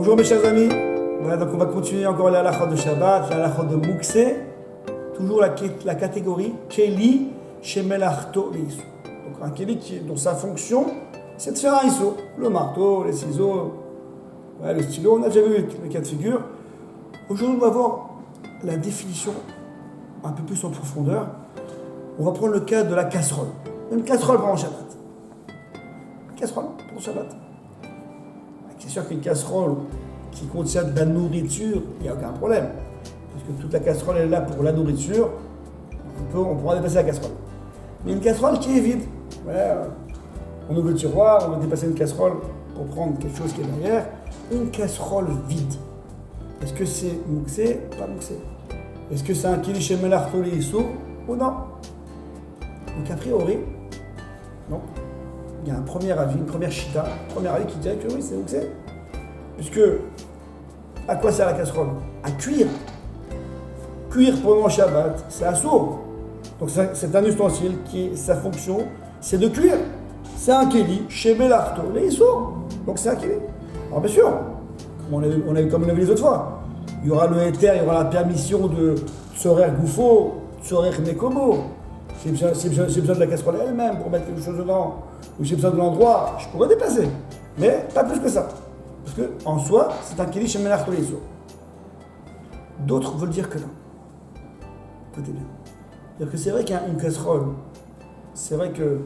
Bonjour mes chers amis, voilà, donc on va continuer encore la halakha de Shabbat, la halakha de Mouksé, toujours la catégorie Keli Shemelachto Leissou. Donc un Keli dont sa fonction c'est de faire un Issou, le marteau, les ciseaux, le stylo, on a déjà vu les cas de figure. Aujourd'hui on va voir la définition un peu plus en profondeur. On va prendre le cas de la casserole. Une casserole pendant Shabbat. Une casserole pour Shabbat. C'est sûr qu'une casserole qui contient de la nourriture, il n'y a aucun problème. Parce que toute la casserole est là pour la nourriture, on pourra dépasser la casserole. Mais une casserole qui est vide, on ouvre le tiroir, on va dépasser une casserole pour prendre quelque chose qui est derrière. Une casserole vide. Est-ce que c'est mouxé ou pas mouxé? Est-ce que c'est un kili shemelachto leissou ou non? Donc a priori, non. Il y a un premier avis, une première chita, un premier avis qui dirait que oui, c'est mouxé. Puisque, à quoi sert la casserole? À cuire. Cuire pendant Shabbat, c'est assourd. Donc c'est un ustensile qui, sa fonction, c'est de cuire. C'est un keli, shemelachto leissou. Donc c'est un keli. Alors bien sûr, comme on a vu les autres fois, il y aura le éther, il y aura la permission de tzorer goufo, tzorer nekomo. J'ai besoin de la casserole elle-même pour mettre quelque chose dedans, ou j'ai besoin de l'endroit, je pourrais déplacer. Mais pas plus que ça. Parce qu'en soi, c'est un keli shemelachto leissou. D'autres veulent dire que non. Écoutez bien. C'est-à-dire que c'est vrai qu'il y a une casserole, c'est vrai que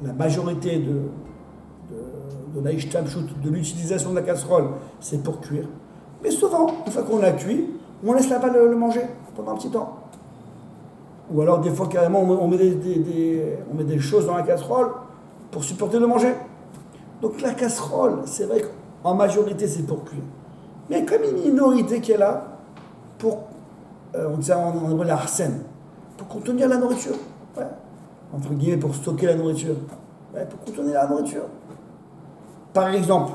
la majorité de la ishtamshut, de l'utilisation de la casserole, c'est pour cuire. Mais souvent, une fois qu'on l'a cuit, on laisse là-bas le manger pendant un petit temps. Ou alors des fois carrément on met des choses dans la casserole pour supporter le manger. Donc la casserole, c'est vrai qu'en majorité c'est pour cuire. Mais il y a comme une minorité qui est là pour, on dit en hébreu la harsen, pour contenir la nourriture. Ouais. Entre guillemets, pour stocker la nourriture. Ouais, pour contenir la nourriture. Par exemple,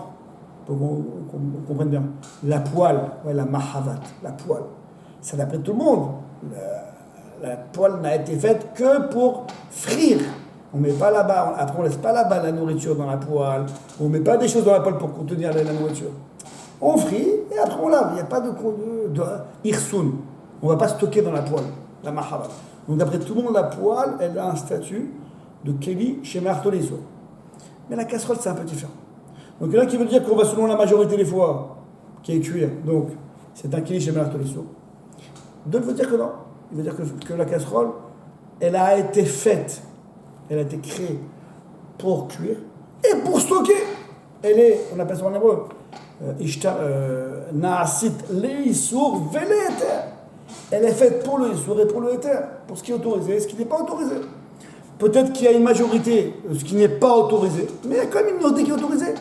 pour qu'on comprenne bien, la poêle, la mahavat, la poêle, ça d'après tout le monde. La poêle n'a été faite que pour frire. On ne met pas là-bas, après on ne laisse pas là-bas la nourriture dans la poêle. On ne met pas des choses dans la poêle pour contenir la nourriture. On frit et après on lave. Il n'y a pas de hirsoun. On ne va pas stocker dans la poêle, la mahavat. Donc d'après tout le monde, la poêle, elle a un statut de keli shemelachto leissou. Mais la casserole, c'est un peu différent. Donc il y en a qui veut dire qu'on va selon la majorité des fois, qui est cuire. Donc c'est un keli shemelachto leissou. D'autres veulent dire que non. Il veut dire que la casserole, elle a été faite, elle a été créée pour cuire et pour stocker. Elle est, on appelle ça en hébreu, na'asit leissur veleter. Elle est faite pour le issour et pour le éther, pour ce qui est autorisé et ce qui n'est pas autorisé. Peut-être qu'il y a une majorité, ce qui n'est pas autorisé, mais il y a quand même une minorité qui est autorisée.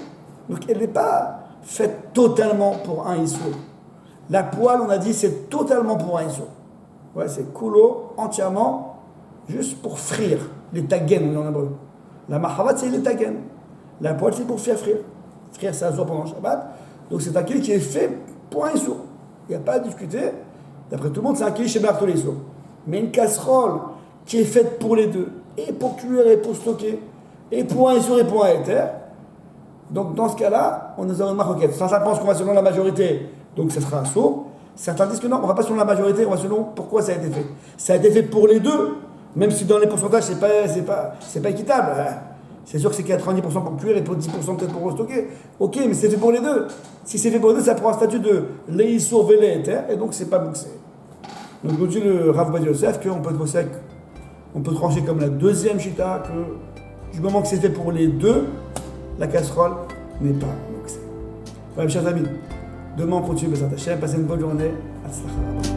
Donc elle n'est pas faite totalement pour un issour. La poêle, on a dit, c'est totalement pour un issour. Ouais, c'est coulo entièrement juste pour frire. Les tagen, on dit en hébreu. La mahavat, c'est les tagen. La poêle, c'est pour faire frire. Frire, ça sort pendant le Shabbat. Donc c'est un keli qui est fait pour un issour. Il n'y a pas à discuter. D'après tout le monde, c'est un keli shemelachto leissou. Mais une casserole qui est faite pour les deux, et pour cuire et pour stocker, et pour un issour et pour un éther. Donc dans ce cas-là, on est dans une maroquette. Certains pensent qu'on va selon la majorité, donc ça sera un sourd. Certains disent que non, on ne va pas selon la majorité, on va selon pourquoi ça a été fait. Ça a été fait pour les deux, même si dans les pourcentages, c'est pas équitable. C'est sûr que c'est 90% pour cuire et pour 10% peut-être pour stocker. Ok, mais c'est fait pour les deux. Si c'est fait pour les deux, ça prend un statut de leissur velé éther, et donc c'est pas mouxé. Donc nous dit le Rav Ovadia Yosef on peut trancher comme la deuxième chita que du moment que c'est fait pour les deux, la casserole n'est pas mouxé. Voilà mes chers amis, demain on continue Bezrat Hashem, passez une bonne journée. Hatzlacha.